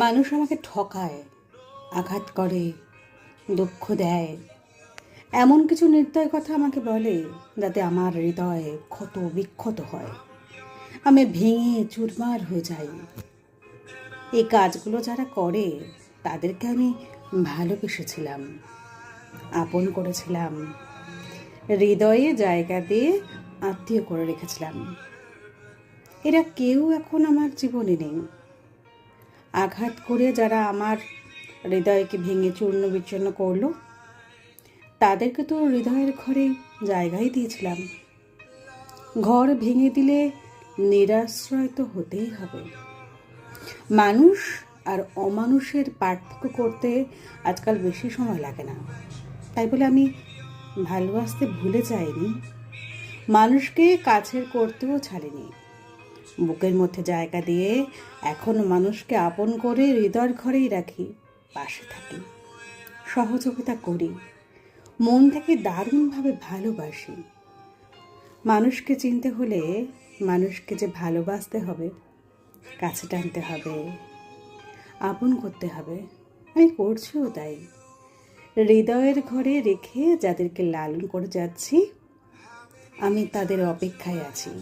মানুষ আমাকে ঠকায়, আঘাত করে, দুঃখ দেয়, এমন কিছু নির্দয় কথা আমাকে বলে যাতে আমার হৃদয় ক্ষত বিক্ষত হয়, আমি ভেঙে চুরমার হয়ে যাই। এই কাজগুলো যারা করে তাদেরকে আমি ভালোবেসেছিলাম, আপন করেছিলাম, হৃদয়ে জায়গা দিয়ে আত্মীয় করে রেখেছিলাম। এরা কেউ এখন আমার জীবনে নেই। আঘাত করে যারা আমার হৃদয়কে ভেঙে চূর্ণ বিচূর্ণ করলো, তাদেরকে তো হৃদয়ের ঘরে জায়গাই দিয়েছিলাম। ঘর ভেঙে দিলে নিরাশ্রয় তো হতেই হবে। মানুষ আর অমানুষের পার্থক্য করতে আজকাল বেশি সময় লাগে না, তাই বলে আমি ভালোবাসতে ভুলে যাইনি, মানুষকে কাছের করতেও ছাড়িনি। বুকের মধ্যে জায়গা দিয়ে এখনো মানুষকে আপন করে হৃদয়ের ঘরেই রাখি, পাশে থাকি, সহযোগিতা করি, মন থেকে দারুণভাবে ভালোবাসি। মানুষকে চিনতে হলে মানুষকে যে ভালোবাসতে হবে, কাছে টানতে হবে, আপন করতে হবে, আমি করছিও তাই। হৃদয়ের ঘরে রেখে যাদেরকে লালন করে যাচ্ছি, আমি তাদের অপেক্ষায় আছি।